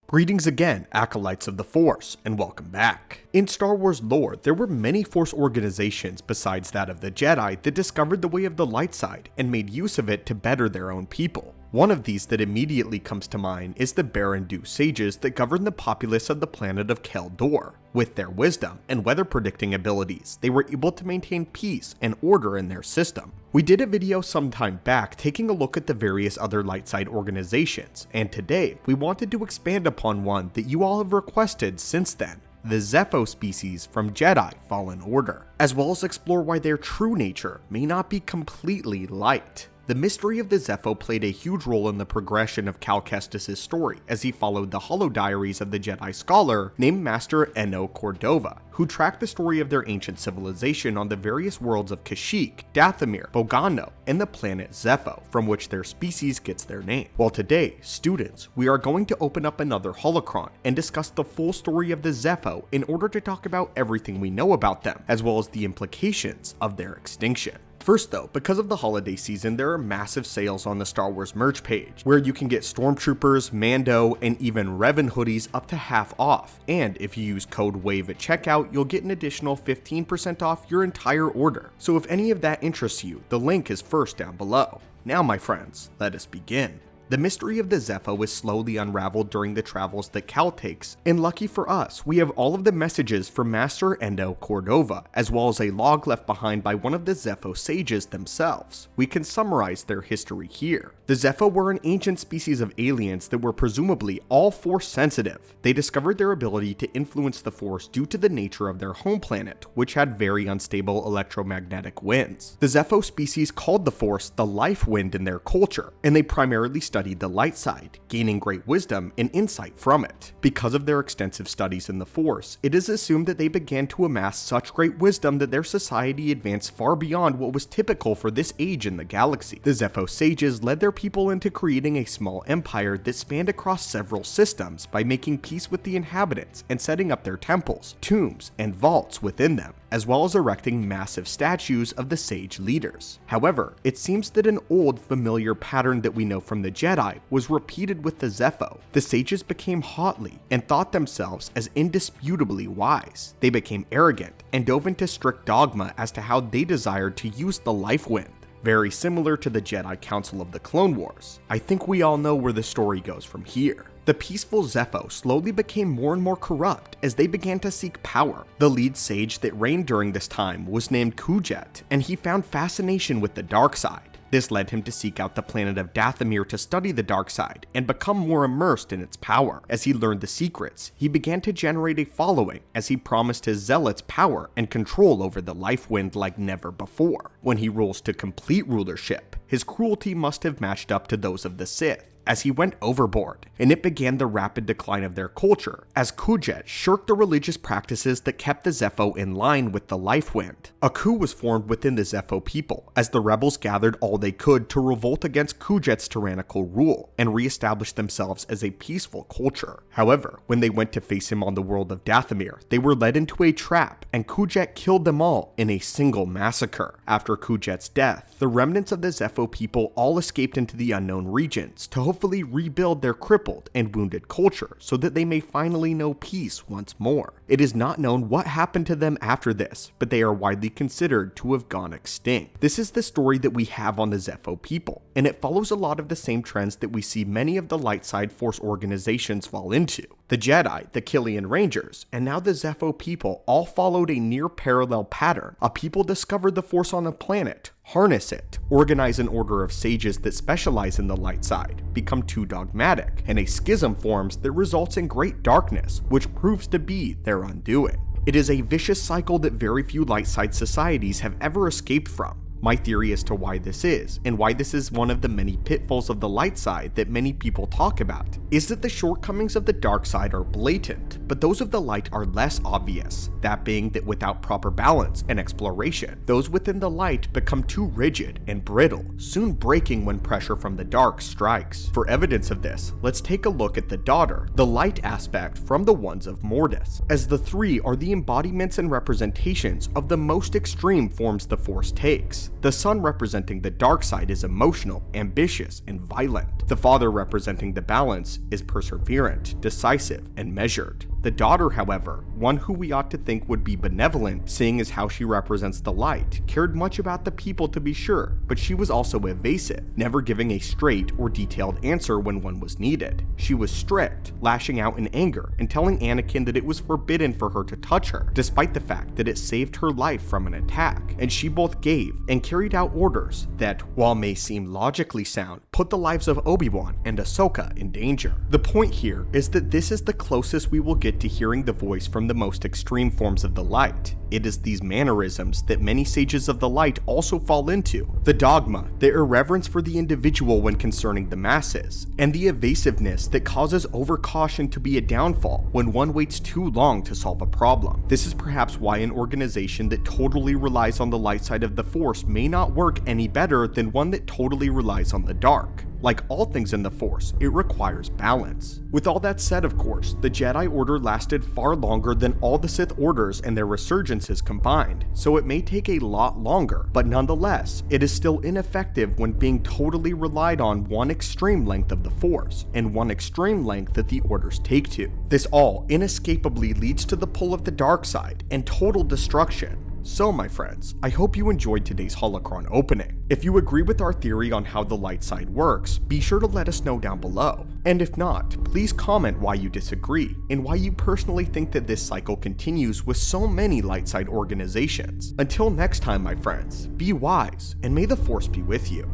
Greetings again, Acolytes of the Force, and welcome back. In Star Wars lore, there were many Force organizations besides that of the Jedi that discovered the way of the light side and made use of it to better their own people. One of these that immediately comes to mind is the Barandu sages that govern the populace of the planet of Kel-Dor. With their wisdom and weather predicting abilities, they were able to maintain peace and order in their system. We did a video some time back taking a look at the various other light side organizations, and today we wanted to expand upon one that you all have requested since then. The Zeffo species from Jedi Fallen Order, as well as explore why their true nature may not be completely light. The mystery of the Zeffo played a huge role in the progression of Cal Kestis' story as he followed the holodiaries of the Jedi scholar named Master Eno Cordova, who tracked the story of their ancient civilization on the various worlds of Kashyyyk, Dathomir, Bogano, and the planet Zeffo, from which their species gets their name. Well, today, students, we are going to open up another holocron and discuss the full story of the Zeffo in order to talk about everything we know about them, as well as the implications of their extinction. First though, because of the holiday season, there are massive sales on the Star Wars merch page, where you can get Stormtroopers, Mando, and even Revan hoodies up to half off. And if you use code WAVE at checkout, you'll get an additional 15% off your entire order. So if any of that interests you, the link is first down below. Now my friends, let us begin. The mystery of the Zeffo is slowly unraveled during the travels that Cal takes, and lucky for us, we have all of the messages from Master Eno Cordova, as well as a log left behind by one of the Zeffo sages themselves. We can summarize their history here. The Zeffo were an ancient species of aliens that were presumably all Force sensitive. They discovered their ability to influence the Force due to the nature of their home planet, which had very unstable electromagnetic winds. The Zeffo species called the Force the life wind in their culture, and they primarily studied the light side, gaining great wisdom and insight from it. Because of their extensive studies in the Force, it is assumed that they began to amass such great wisdom that their society advanced far beyond what was typical for this age in the galaxy. The Zeffo sages led their people into creating a small empire that spanned across several systems by making peace with the inhabitants and setting up their temples, tombs, and vaults within them, as well as erecting massive statues of the sage leaders. However, it seems that an old familiar pattern that we know from the Jedi was repeated with the Zeffo. The sages became haughty and thought themselves as indisputably wise. They became arrogant and dove into strict dogma as to how they desired to use the life wind. Very similar to the Jedi Council of the Clone Wars. I think we all know where the story goes from here. The peaceful Zeffo slowly became more and more corrupt as they began to seek power. The lead sage that reigned during this time was named Kujet, and he found fascination with the dark side. This led him to seek out the planet of Dathomir to study the dark side and become more immersed in its power. As he learned the secrets, he began to generate a following as he promised his zealots power and control over the life wind like never before. When he rose to complete rulership, his cruelty must have matched up to those of the Sith, as he went overboard, and it began the rapid decline of their culture, as Kujet shirked the religious practices that kept the Zeffo in line with the life wind. A coup was formed within the Zeffo people, as the rebels gathered all they could to revolt against Kujet's tyrannical rule, and re-establish themselves as a peaceful culture. However, when they went to face him on the world of Dathomir, they were led into a trap, and Kujet killed them all in a single massacre. After Kujet's death, the remnants of the Zeffo people all escaped into the unknown regions to hopefully rebuild their crippled and wounded culture so that they may finally know peace once more. It is not known what happened to them after this, but they are widely considered to have gone extinct. This is the story that we have on the Zeffo people, and it follows a lot of the same trends that we see many of the light side Force organizations fall into. The Jedi, the Killian Rangers, and now the Zeffo people all followed a near parallel pattern. A people discovered the Force on a planet, harness it, organize an order of sages that specialize in the light side, become too dogmatic, and a schism forms that results in great darkness, which proves to be their undoing. It is a vicious cycle that very few light side societies have ever escaped from. My theory as to why this is, and why this is one of the many pitfalls of the light side that many people talk about, is that the shortcomings of the dark side are blatant, but those of the light are less obvious. That being that without proper balance and exploration, those within the light become too rigid and brittle, soon breaking when pressure from the dark strikes. For evidence of this, let's take a look at the daughter, the light aspect from the ones of Mortis, as the three are the embodiments and representations of the most extreme forms the Force takes. sides. The son representing the dark side is emotional, ambitious, and violent. The father representing the balance is perseverant, decisive, and measured. The daughter, however, one who we ought to think would be benevolent, seeing as how she represents the light, cared much about the people to be sure, but she was also evasive, never giving a straight or detailed answer when one was needed. She was strict, lashing out in anger and telling Anakin that it was forbidden for her to touch her, despite the fact that it saved her life from an attack, and she both gave and carried out orders that, while may seem logically sound, put the lives of Obi-Wan and Ahsoka in danger. The point here is that this is the closest we will get to hearing the voice from the most extreme forms of the light. It is these mannerisms that many sages of the light also fall into: the dogma, the irreverence for the individual when concerning the masses, and the evasiveness that causes overcaution to be a downfall when one waits too long to solve a problem. This is perhaps why an organization that totally relies on the light side of the Force may not work any better than one that totally relies on the dark. Like all things in the Force, it requires balance. With all that said, of course, the Jedi Order lasted far longer than all the Sith Orders and their resurgences combined, so it may take a lot longer, but nonetheless, it is still ineffective when being totally relied on one extreme length of the Force, and one extreme length that the Orders take to. This all inescapably leads to the pull of the dark side and total destruction. So my friends, I hope you enjoyed today's holocron opening. If you agree with our theory on how the light side works, be sure to let us know down below. And if not, please comment why you disagree, and why you personally think that this cycle continues with so many light side organizations. Until next time my friends, be wise, and may the Force be with you.